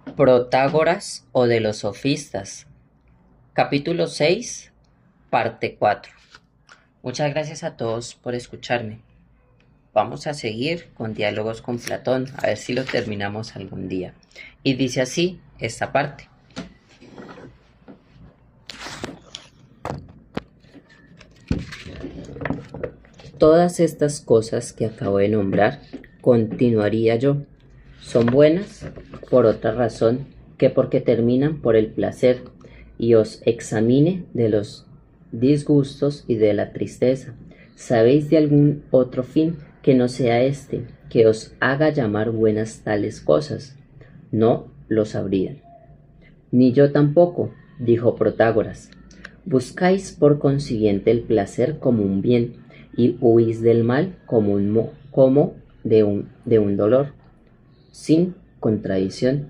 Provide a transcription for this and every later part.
Protágoras o de los sofistas. Capítulo 6, parte 4. Muchas gracias a todos por escucarme. Vamos a seguir con diálogos con Platón, a ver si lo terminamos algún día. Y dice así esta parte. Todas estas cosas que acabo de nombrar, continuaría yo, son buenas por otra razón que porque terminan por el placer, y os examine de los disgustos y de la tristeza. ¿Sabéis de algún otro fin que no sea este, que os haga llamar buenas tales cosas? No lo sabrían. Ni yo tampoco, dijo Protágoras. Buscáis por consiguiente el placer como un bien, y huís del mal como de un dolor, sin contradicción.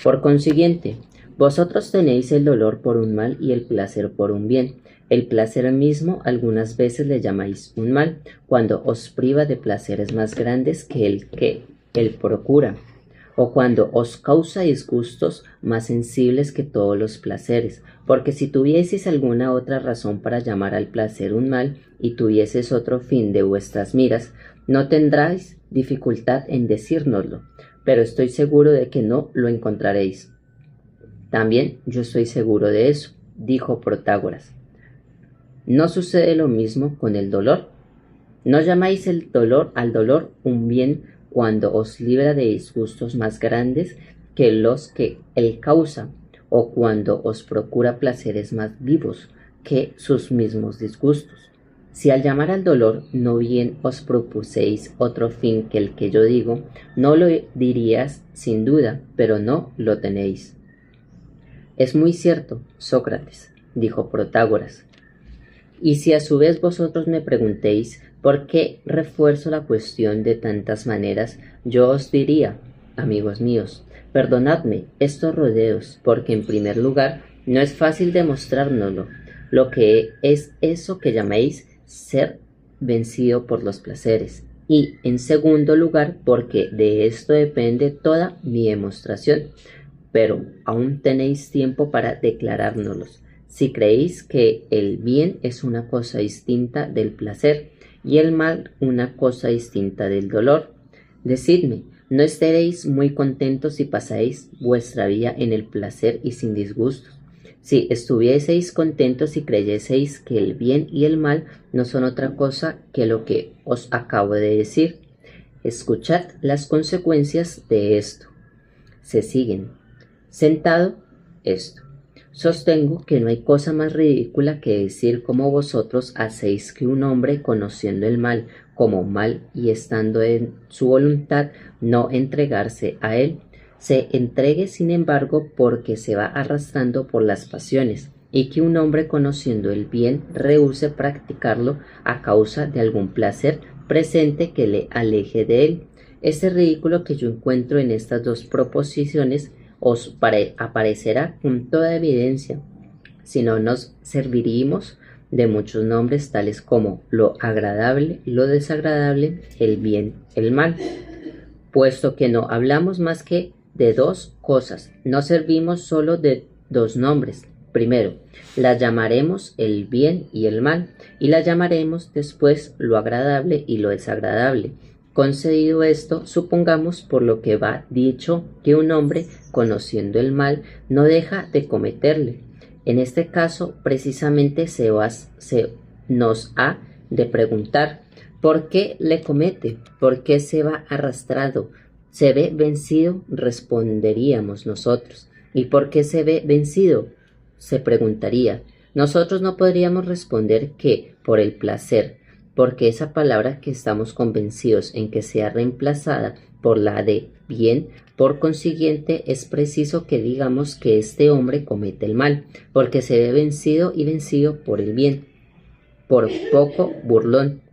Por consiguiente, vosotros tenéis el dolor por un mal y el placer por un bien. El placer mismo algunas veces le llamáis un mal, cuando os priva de placeres más grandes que él procura, o cuando os causa disgustos más sensibles que todos los placeres, porque si tuvieseis alguna otra razón para llamar al placer un mal, y tuvieseis otro fin de vuestras miras, no tendráis dificultad en decírnoslo, pero estoy seguro de que no lo encontraréis. También yo estoy seguro de eso, dijo Protágoras. ¿No sucede lo mismo con el dolor? ¿No llamáis al dolor un bien cuando os libra de disgustos más grandes que los que él causa, o cuando os procura placeres más vivos que sus mismos disgustos? Si al llamar al dolor no bien os propuséis otro fin que el que yo digo, no lo dirías sin duda, pero no lo tenéis. Es muy cierto, Sócrates, dijo Protágoras. Y si a su vez vosotros me preguntéis por qué refuerzo la cuestión de tantas maneras, yo os diría, amigos míos, perdonadme estos rodeos, porque en primer lugar no es fácil demostrárnoslo, lo que es eso que llaméis ser vencido por los placeres, y en segundo lugar porque de esto depende toda mi demostración, pero aún tenéis tiempo para declarárnoslos. Si creéis que el bien es una cosa distinta del placer y el mal una cosa distinta del dolor, decidme, ¿no estaréis muy contentos si pasáis vuestra vida en el placer y sin disgustos? Si estuvieseis contentos y creyeseis que el bien y el mal no son otra cosa que lo que os acabo de decir, escuchad las consecuencias de esto. Se siguen. Sentado, esto. Sostengo que no hay cosa más ridícula que decir como vosotros hacéis que un hombre, conociendo el mal como mal y estando en su voluntad no entregarse a él, se entregue sin embargo porque se va arrastrando por las pasiones, y que un hombre conociendo el bien rehúse practicarlo a causa de algún placer presente que le aleje de él. Este ridículo que yo encuentro en estas dos proposiciones os aparecerá con toda evidencia, si no nos serviríamos de muchos nombres tales como lo agradable, lo desagradable, el bien, el mal. Puesto que no hablamos más que de dos cosas, no servimos solo de dos nombres. Primero, las llamaremos el bien y el mal, y las llamaremos después lo agradable y lo desagradable. Concedido esto, supongamos por lo que va dicho que un hombre, conociendo el mal, no deja de cometerle. En este caso, precisamente se nos ha de preguntar, ¿por qué le comete? ¿Por qué se va arrastrado? ¿Se ve vencido? Responderíamos nosotros. ¿Y por qué se ve vencido? Se preguntaría. Nosotros no podríamos responder que por el placer, porque esa palabra que estamos convencidos en que sea reemplazada por la de bien, por consiguiente es preciso que digamos que este hombre comete el mal, porque se ve vencido y vencido por el bien. Por poco burlón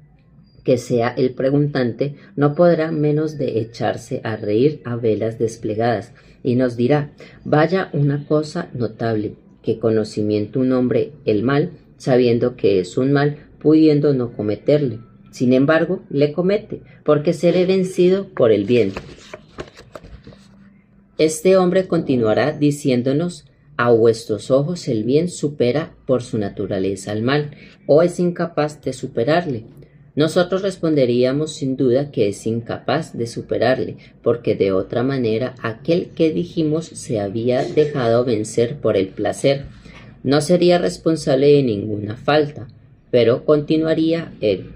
que sea el preguntante, no podrá menos de echarse a reír a velas desplegadas, y nos dirá, vaya una cosa notable, que conocimiento un hombre el mal, sabiendo que es un mal, pudiendo no cometerle. Sin embargo, le comete, porque se ve vencido por el bien. Este hombre continuará diciéndonos: a vuestros ojos el bien supera por su naturaleza al mal, o es incapaz de superarle. Nosotros responderíamos sin duda que es incapaz de superarle, porque de otra manera aquel que dijimos se había dejado vencer por el placer no sería responsable de ninguna falta, pero continuaría él.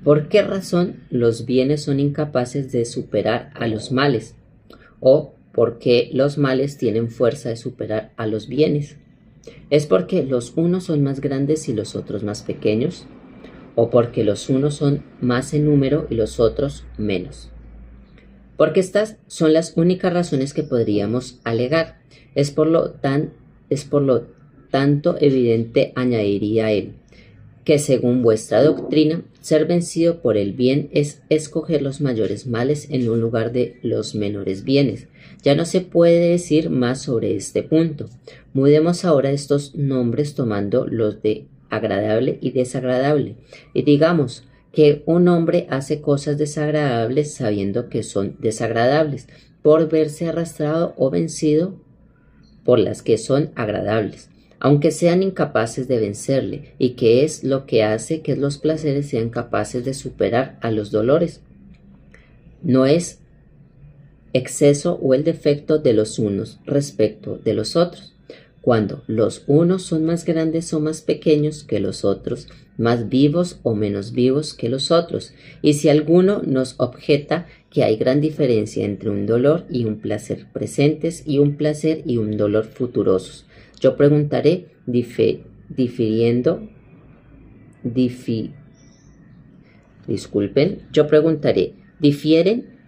¿Por qué razón los bienes son incapaces de superar a los males? ¿O por qué los males tienen fuerza de superar a los bienes? ¿Es porque los unos son más grandes y los otros más pequeños? ¿O porque los unos son más en número y los otros menos? Porque estas son las únicas razones que podríamos alegar. Es por lo tanto evidente, añadiría él, que según vuestra doctrina, ser vencido por el bien es escoger los mayores males en un lugar de los menores bienes. Ya no se puede decir más sobre este punto. Mudemos ahora estos nombres tomando los de agradable y desagradable, y digamos que un hombre hace cosas desagradables sabiendo que son desagradables, por verse arrastrado o vencido por las que son agradables, aunque sean incapaces de vencerle, y que es lo que hace que los placeres sean capaces de superar a los dolores. No es exceso o el defecto de los unos respecto de los otros. Cuando los unos son más grandes o más pequeños que los otros, más vivos o menos vivos que los otros, y si alguno nos objeta que hay gran diferencia entre un dolor y un placer presentes y un placer y un dolor futurosos, yo preguntaré, ¿difieren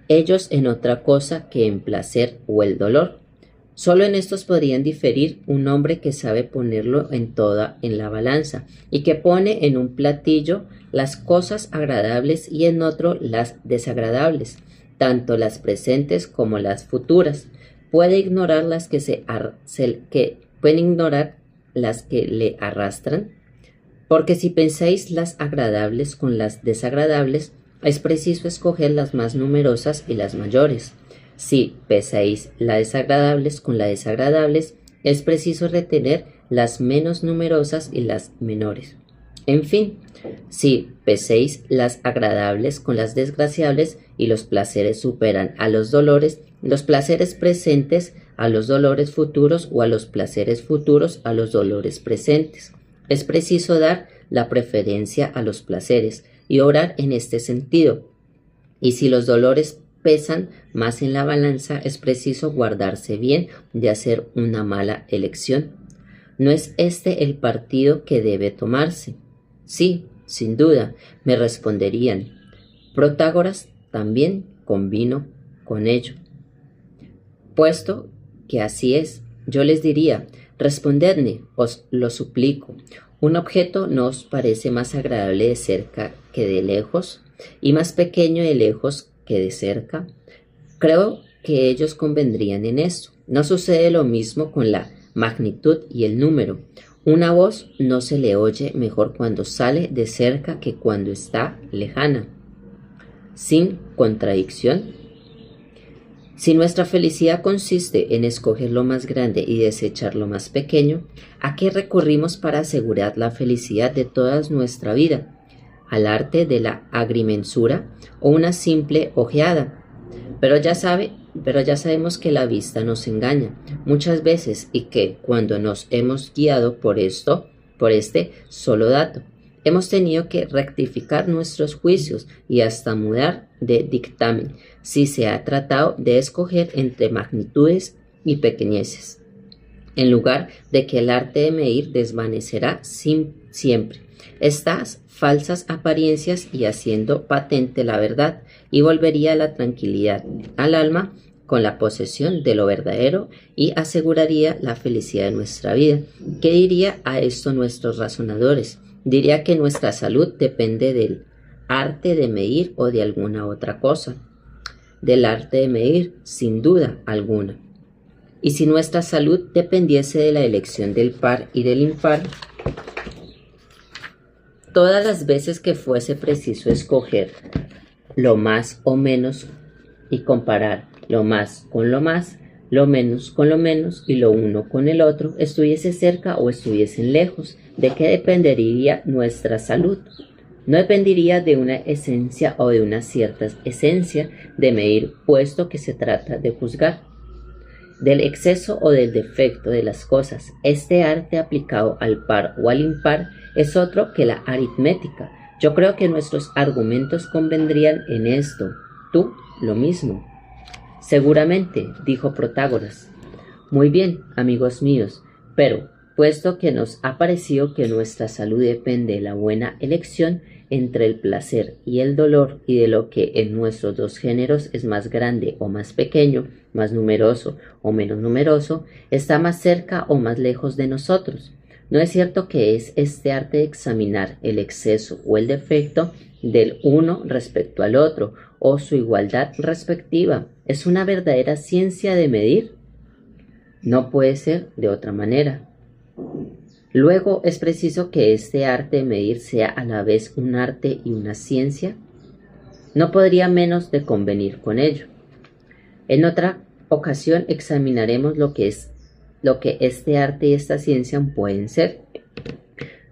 ellos en otra cosa que en placer o el dolor? Solo en estos podrían diferir un hombre que sabe ponerlo en la balanza y que pone en un platillo las cosas agradables y en otro las desagradables, tanto las presentes como las futuras. Puede ignorar las que le arrastran, porque si pensáis las agradables con las desagradables, es preciso escoger las más numerosas y las mayores. Si pesáis las desagradables con las desagradables, es preciso retener las menos numerosas y las menores. En fin, si peséis las agradables con las desgraciables y los placeres superan a los dolores, los placeres presentes a los dolores futuros o a los placeres futuros a los dolores presentes, es preciso dar la preferencia a los placeres y obrar en este sentido. Y si los dolores pesan más en la balanza, es preciso guardarse bien de hacer una mala elección. ¿No es este el partido que debe tomarse? Sí, sin duda, me responderían. Protágoras también convino con ello. Puesto que así es, yo les diría, respondedme, os lo suplico. ¿Un objeto no os parece más agradable de cerca que de lejos, y más pequeño de lejos que de cerca? Creo que ellos convendrían en esto. No sucede lo mismo con la magnitud y el número. Una voz no se le oye mejor cuando sale de cerca que cuando está lejana. Sin contradicción, si nuestra felicidad consiste en escoger lo más grande y desechar lo más pequeño, ¿a qué recurrimos para asegurar la felicidad de toda nuestra vida? ¿Al arte de la agrimensura o una simple ojeada? Pero ya sabemos que la vista nos engaña muchas veces y que cuando nos hemos guiado por este solo dato, hemos tenido que rectificar nuestros juicios y hasta mudar de dictamen si se ha tratado de escoger entre magnitudes y pequeñeces, en lugar de que el arte de medir desvanecerá siempre estas falsas apariencias y haciendo patente la verdad, y volvería la tranquilidad al alma con la posesión de lo verdadero y aseguraría la felicidad de nuestra vida. ¿Qué diría a esto nuestros razonadores? Diría que nuestra salud depende del arte de medir o de alguna otra cosa. Del arte de medir, sin duda alguna. Y si nuestra salud dependiese de la elección del par y del impar, todas las veces que fuese preciso escoger lo más o menos y comparar lo más con lo más, lo menos con lo menos y lo uno con el otro, estuviese cerca o estuviesen lejos. ¿De qué dependería nuestra salud? No dependería de una esencia o de una cierta esencia de medir, puesto que se trata de juzgar, del exceso o del defecto de las cosas. Este arte aplicado al par o al impar es otro que la aritmética. Yo creo que nuestros argumentos convendrían en esto. Tú, lo mismo. Seguramente, dijo Protágoras. Muy bien, amigos míos, pero puesto que nos ha parecido que nuestra salud depende de la buena elección entre el placer y el dolor y de lo que en nuestros dos géneros es más grande o más pequeño, más numeroso o menos numeroso, está más cerca o más lejos de nosotros. ¿No es cierto que es este arte de examinar el exceso o el defecto del uno respecto al otro o su igualdad respectiva? ¿Es una verdadera ciencia de medir? No puede ser de otra manera. Luego, ¿es preciso que este arte de medir sea a la vez un arte y una ciencia? No podría menos de convenir con ello. En otra ocasión examinaremos lo que este arte y esta ciencia pueden ser.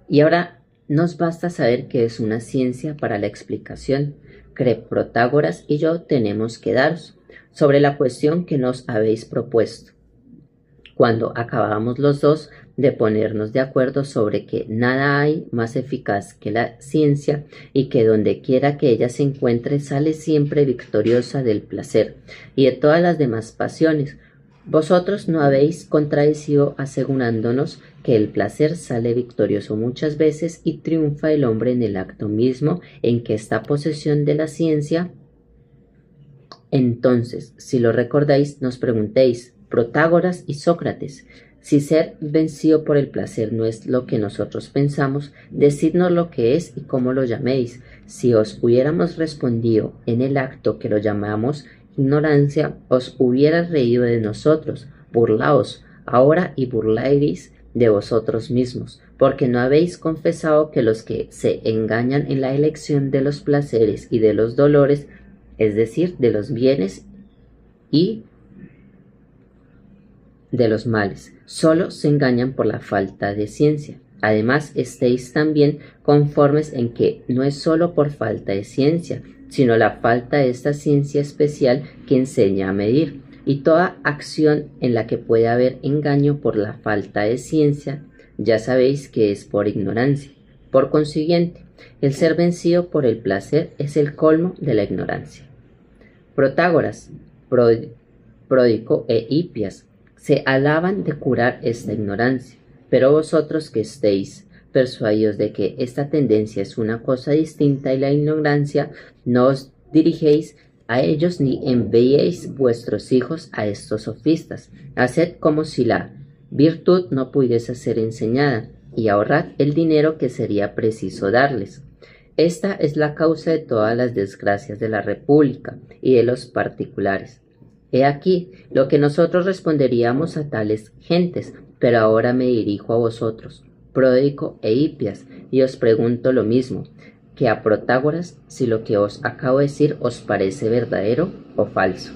Y ahora nos basta saber que es una ciencia para la explicación que Protágoras y yo tenemos que daros sobre la cuestión que nos habéis propuesto. Cuando acabamos los dos de ponernos de acuerdo sobre que nada hay más eficaz que la ciencia y que donde quiera que ella se encuentre sale siempre victoriosa del placer y de todas las demás pasiones, vosotros no habéis contradecido asegurándonos que el placer sale victorioso muchas veces y triunfa el hombre en el acto mismo en que está posesión de la ciencia. Entonces, si lo recordáis, nos preguntéis, Protágoras y Sócrates, si ser vencido por el placer no es lo que nosotros pensamos, decidnos lo que es y cómo lo llaméis. Si os hubiéramos respondido en el acto que lo llamamos ignorancia, os hubieras reído de nosotros. Burlaos ahora y burlaréis de vosotros mismos, porque no habéis confesado que los que se engañan en la elección de los placeres y de los dolores, es decir, de los bienes y de los males, solo se engañan por la falta de ciencia. Además, estéis también conformes en que no es solo por falta de ciencia, sino la falta de esta ciencia especial que enseña a medir, y toda acción en la que puede haber engaño por la falta de ciencia, ya sabéis que es por ignorancia. Por consiguiente, el ser vencido por el placer es el colmo de la ignorancia. Protágoras, Pródico e Hipias se alaban de curar esta ignorancia, pero vosotros que estéis persuadidos de que esta tendencia es una cosa distinta y la ignorancia, no os dirigéis a ellos ni enviéis vuestros hijos a estos sofistas. Haced como si la virtud no pudiese ser enseñada y ahorrad el dinero que sería preciso darles. Esta es la causa de todas las desgracias de la República y de los particulares. He aquí lo que nosotros responderíamos a tales gentes, pero ahora me dirijo a vosotros, Pródico e Hipias, y os pregunto lo mismo que a Protágoras, si lo que os acabo de decir os parece verdadero o falso.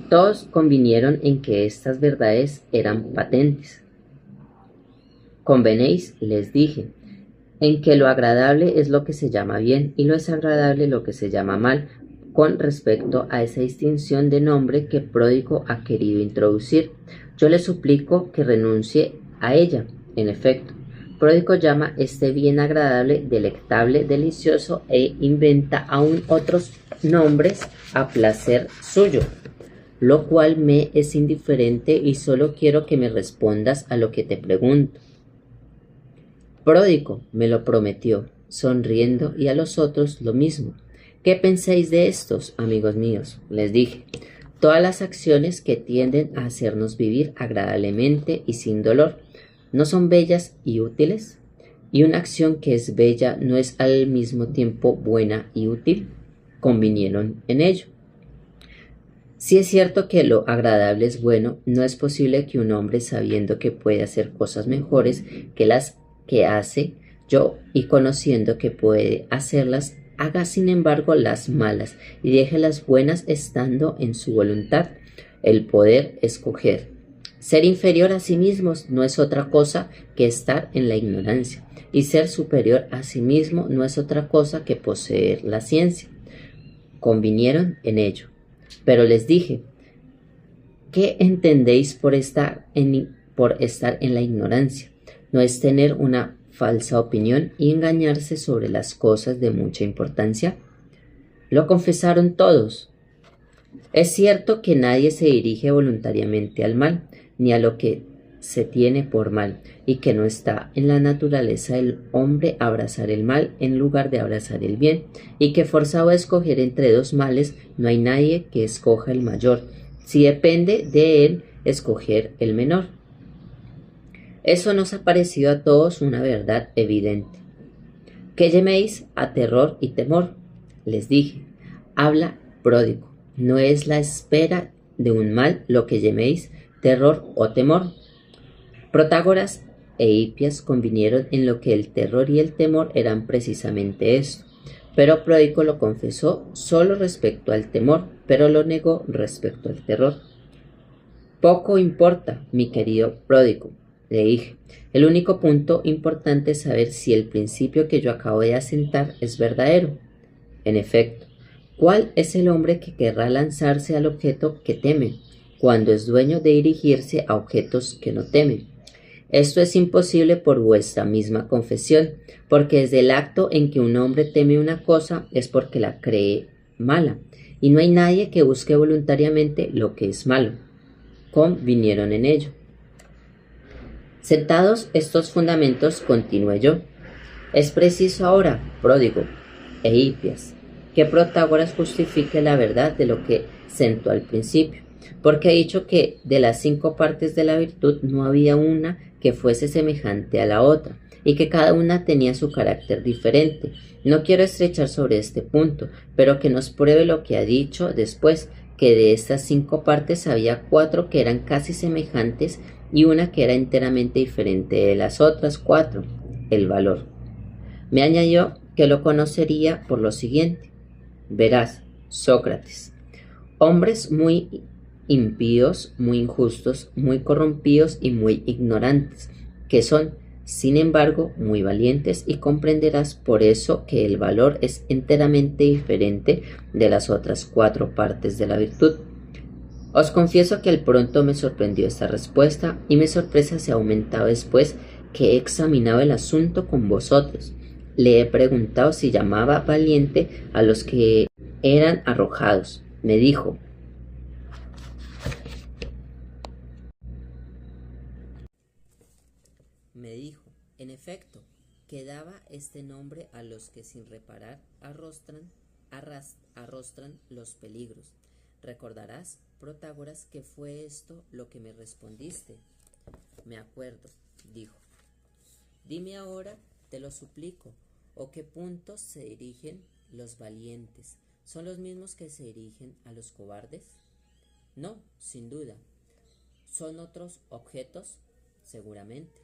Todos convinieron en que estas verdades eran patentes. Convenéis, les dije, en que lo agradable es lo que se llama bien y lo desagradable lo que se llama mal, con respecto a esa distinción de nombre que Pródico ha querido introducir. Yo le suplico que renuncie a ella. En efecto, Pródico llama este bien agradable, delectable, delicioso e inventa aún otros nombres a placer suyo, lo cual me es indiferente y solo quiero que me respondas a lo que te pregunto. Pródico me lo prometió, sonriendo, y a los otros lo mismo. ¿Qué pensáis de estos, amigos míos? Les dije, todas las acciones que tienden a hacernos vivir agradablemente y sin dolor, ¿no son bellas y útiles? ¿Y una acción que es bella no es al mismo tiempo buena y útil? Convinieron en ello. Si es cierto que lo agradable es bueno, no es posible que un hombre, sabiendo que puede hacer cosas mejores que las que hace yo y conociendo que puede hacerlas, haga sin embargo las malas y deje las buenas estando en su voluntad. el poder escoger. Ser inferior a sí mismos no es otra cosa que estar en la ignorancia, y ser superior a sí mismo no es otra cosa que poseer la ciencia. Convinieron en ello. Pero les dije, ¿qué entendéis por estar en la ignorancia? ¿No es tener una falsa opinión y engañarse sobre las cosas de mucha importancia? Lo confesaron todos. Es cierto que nadie se dirige voluntariamente al mal, ni a lo que se tiene por mal, y que no está en la naturaleza del hombre abrazar el mal en lugar de abrazar el bien, y que forzado a escoger entre dos males, no hay nadie que escoja el mayor, si depende de él escoger el menor. Eso nos ha parecido a todos una verdad evidente. ¿Qué llaméis a terror y temor? Les dije, habla pródigo. No es la espera de un mal lo que llaméis terror o temor. Protágoras e Hipias convinieron en lo que el terror y el temor eran precisamente esto. Pero Pródico lo confesó solo respecto al temor, pero lo negó respecto al terror. Poco importa, mi querido Pródico, le dije. El único punto importante es saber si el principio que yo acabo de asentar es verdadero. En efecto, ¿cuál es el hombre que querrá lanzarse al objeto que teme, cuando es dueño de dirigirse a objetos que no teme? Esto es imposible por vuestra misma confesión, porque desde el acto en que un hombre teme una cosa es porque la cree mala, y no hay nadie que busque voluntariamente lo que es malo. Convinieron en ello. Sentados estos fundamentos, continué yo. Es preciso ahora, Pródigo e Hipias, que Protágoras justifique la verdad de lo que sentó al principio, porque he dicho que de las 5 partes de la virtud no había una que fuese semejante a la otra, y que cada una tenía su carácter diferente. No quiero estrechar sobre este punto, pero que nos pruebe lo que ha dicho después, que de estas 5 partes había 4 que eran casi semejantes y una que era enteramente diferente de las otras 4, el valor. Me añadió que lo conocería por lo siguiente. Verás, Sócrates, hombres muy impíos, muy injustos, muy corrompidos y muy ignorantes, que son, sin embargo, muy valientes, y comprenderás por eso que el valor es enteramente diferente de las otras 4 partes de la virtud. Os confieso que al pronto me sorprendió esta respuesta, y mi sorpresa se ha aumentado después que he examinado el asunto con vosotros. Le he preguntado si llamaba valiente a los que eran arrojados. Me dijo, en efecto, que daba este nombre a los que sin reparar arrostran los peligros. Recordarás, Protágoras, que fue esto lo que me respondiste. Me acuerdo, dijo. Dime ahora, te lo suplico, ¿o qué puntos se dirigen los valientes? ¿Son los mismos que se dirigen a los cobardes? No, sin duda. ¿Son otros objetos? Seguramente.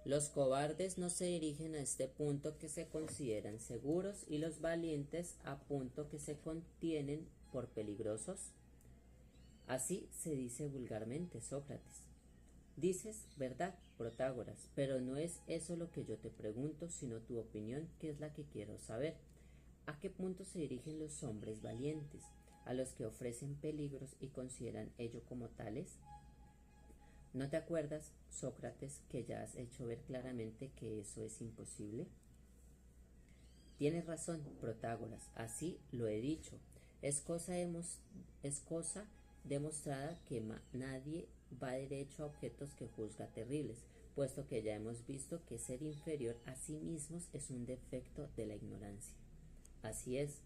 Los cobardes no se dirigen a este punto que se consideran seguros y los valientes a punto que se contienen por peligrosos. Así se dice vulgarmente, Sócrates. Dices verdad, Protágoras, pero no es eso lo que yo te pregunto, sino tu opinión, que es la que quiero saber. ¿A qué punto se dirigen los hombres valientes? ¿A los que ofrecen peligros y consideran ello como tales? ¿No te acuerdas, Sócrates, que ya has hecho ver claramente que eso es imposible? Tienes razón, Protágoras, así lo he dicho. Es cosa demostrada que nadie va derecho a objetos que juzga terribles, puesto que ya hemos visto que ser inferior a sí mismos es un defecto de la ignorancia. Así es,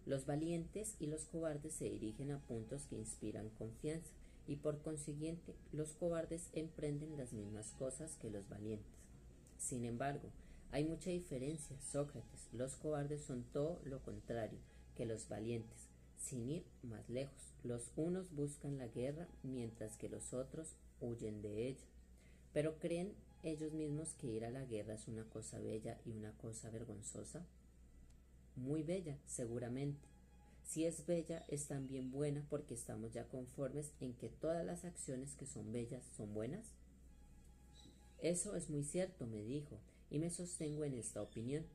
los valientes y los cobardes se dirigen a puntos que inspiran confianza, y por consiguiente los cobardes emprenden las mismas cosas que los valientes. Sin embargo, hay mucha diferencia, Sócrates. Los cobardes son todo lo contrario que los valientes. Sin ir más lejos, los unos buscan la guerra mientras que los otros huyen de ella. Pero ¿creen ellos mismos que ir a la guerra es una cosa bella y una cosa vergonzosa? Muy bella, seguramente. Si es bella, es también buena porque estamos ya conformes en que todas las acciones que son bellas son buenas. Eso es muy cierto, me dijo, y me sostengo en esta opinión.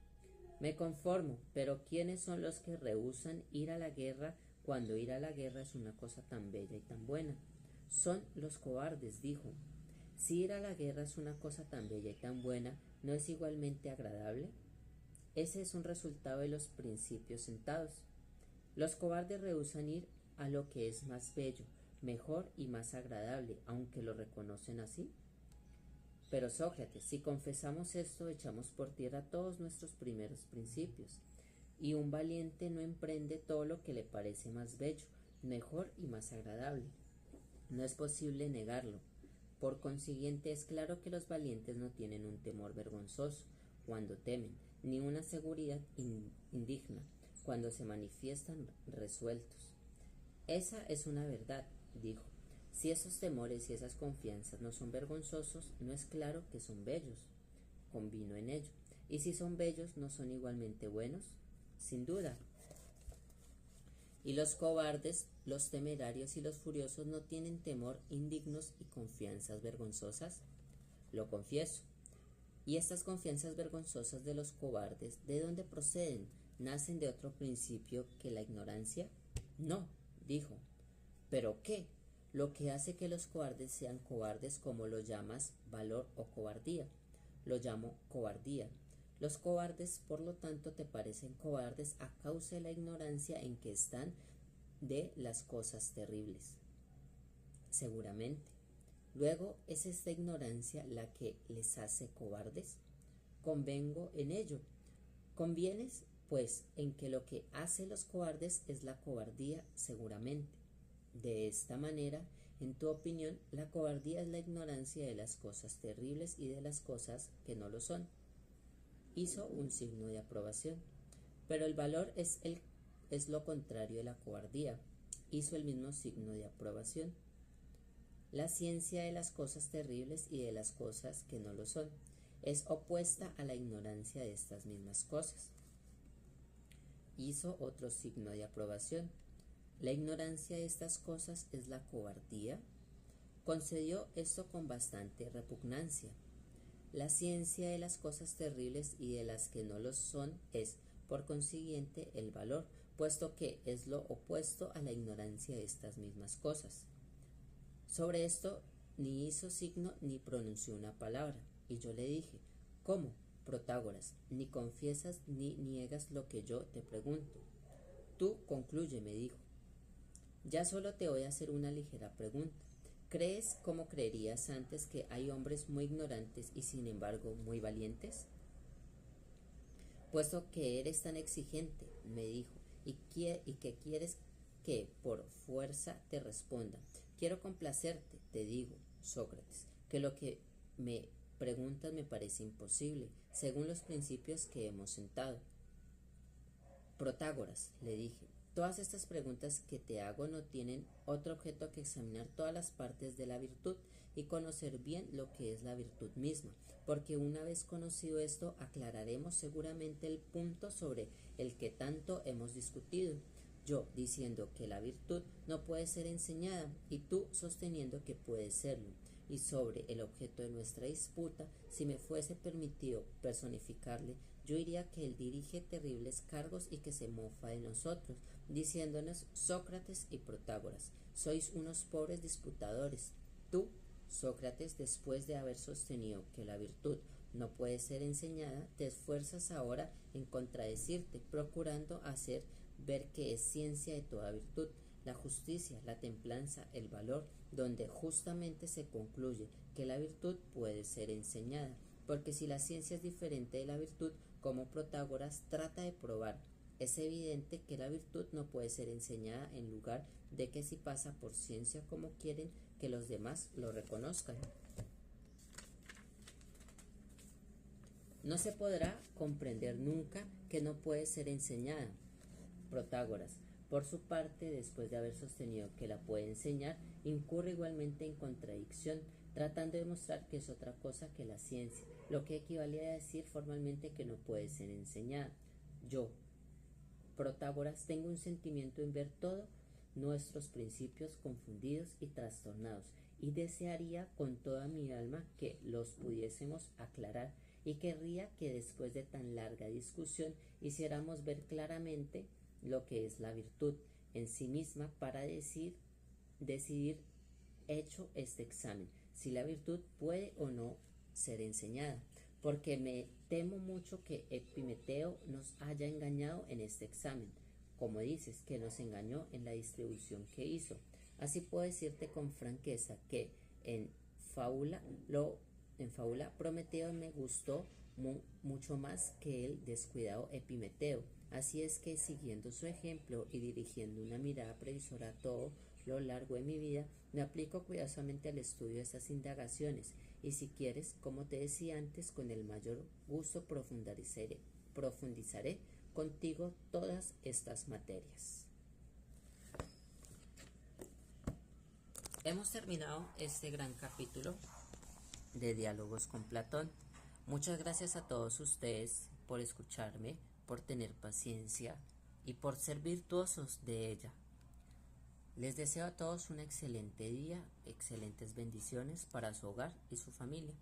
Me conformo, pero ¿quiénes son los que rehúsan ir a la guerra cuando ir a la guerra es una cosa tan bella y tan buena? Son los cobardes, dijo. Si ir a la guerra es una cosa tan bella y tan buena, ¿no es igualmente agradable? Ese es un resultado de los principios sentados. Los cobardes rehúsan ir a lo que es más bello, mejor y más agradable, aunque lo reconocen así. Pero Sócrates, si confesamos esto, echamos por tierra todos nuestros primeros principios, y un valiente no emprende todo lo que le parece más bello, mejor y más agradable. No es posible negarlo. Por consiguiente, es claro que los valientes no tienen un temor vergonzoso cuando temen, ni una seguridad indigna cuando se manifiestan resueltos. Esa es una verdad, dijo. Si esos temores y esas confianzas no son vergonzosos, no es claro que son bellos. Convino en ello. Y si son bellos, ¿no son igualmente buenos? Sin duda. Y los cobardes, los temerarios y los furiosos no tienen temor indignos y confianzas vergonzosas. Lo confieso. Y estas confianzas vergonzosas de los cobardes, ¿de dónde proceden? ¿Nacen de otro principio que la ignorancia? No, dijo. ¿Pero qué? Lo que hace que los cobardes sean cobardes, como lo llamas, valor o cobardía. Lo llamo cobardía. Los cobardes, por lo tanto, te parecen cobardes a causa de la ignorancia en que están de las cosas terribles. Seguramente. Luego, ¿es esta ignorancia la que les hace cobardes? Convengo en ello. ¿Convienes, pues, en que lo que hace los cobardes es la cobardía? Seguramente. De esta manera, en tu opinión, la cobardía es la ignorancia de las cosas terribles y de las cosas que no lo son. Hizo un signo de aprobación. Pero el valor es lo contrario de la cobardía. Hizo el mismo signo de aprobación. La ciencia de las cosas terribles y de las cosas que no lo son es opuesta a la ignorancia de estas mismas cosas. Hizo otro signo de aprobación. La ignorancia de estas cosas es la cobardía. Concedió esto con bastante repugnancia. La ciencia de las cosas terribles y de las que no lo son es, por consiguiente, el valor, puesto que es lo opuesto a la ignorancia de estas mismas cosas. Sobre esto ni hizo signo ni pronunció una palabra, y yo le dije, ¿cómo, Protágoras, ni confiesas ni niegas lo que yo te pregunto? Tú concluye, me dijo. Ya solo te voy a hacer una ligera pregunta. ¿Crees, como creerías antes, que hay hombres muy ignorantes y sin embargo muy valientes? Puesto que eres tan exigente, me dijo, y que quieres que por fuerza te responda. Quiero complacerte, te digo, Sócrates, que lo que me preguntas me parece imposible, según los principios que hemos sentado. Protágoras, le dije, todas estas preguntas que te hago no tienen otro objeto que examinar todas las partes de la virtud y conocer bien lo que es la virtud misma, porque una vez conocido esto aclararemos seguramente el punto sobre el que tanto hemos discutido. Yo diciendo que la virtud no puede ser enseñada y tú sosteniendo que puede serlo. Y sobre el objeto de nuestra disputa, si me fuese permitido personificarle, yo diría que él dirige terribles cargos y que se mofa de nosotros, diciéndonos Sócrates y Protágoras, sois unos pobres disputadores. Tú, Sócrates, después de haber sostenido que la virtud no puede ser enseñada, te esfuerzas ahora en contradecirte, procurando hacer ver que es ciencia de toda virtud, la justicia, la templanza, el valor, donde justamente se concluye que la virtud puede ser enseñada, porque si la ciencia es diferente de la virtud, como Protágoras trata de probar, es evidente que la virtud no puede ser enseñada en lugar de que si pasa por ciencia como quieren que los demás lo reconozcan. No se podrá comprender nunca que no puede ser enseñada. Protágoras, por su parte, después de haber sostenido que la puede enseñar, incurre igualmente en contradicción, tratando de demostrar que es otra cosa que la ciencia, lo que equivale a decir formalmente que no puede ser enseñada. Yo, Protágoras, tengo un sentimiento en ver todo nuestros principios confundidos y trastornados, y desearía con toda mi alma que los pudiésemos aclarar, y querría que después de tan larga discusión hiciéramos ver claramente lo que es la virtud en sí misma para decidir hecho este examen, si la virtud puede o no ser enseñada, porque me temo mucho que Epimeteo nos haya engañado en este examen, como dices, que nos engañó en la distribución que hizo. Así puedo decirte con franqueza que en fábula Prometeo me gustó mucho más que el descuidado Epimeteo. Así es que, siguiendo su ejemplo y dirigiendo una mirada previsora a todo lo largo de mi vida, me aplico cuidadosamente al estudio de estas indagaciones, y si quieres, como te decía antes, con el mayor gusto profundizaré contigo todas estas materias. Hemos terminado este gran capítulo de Diálogos con Platón. Muchas gracias a todos ustedes por escucharme, por tener paciencia y por ser virtuosos de ella. Les deseo a todos un excelente día, excelentes bendiciones para su hogar y su familia.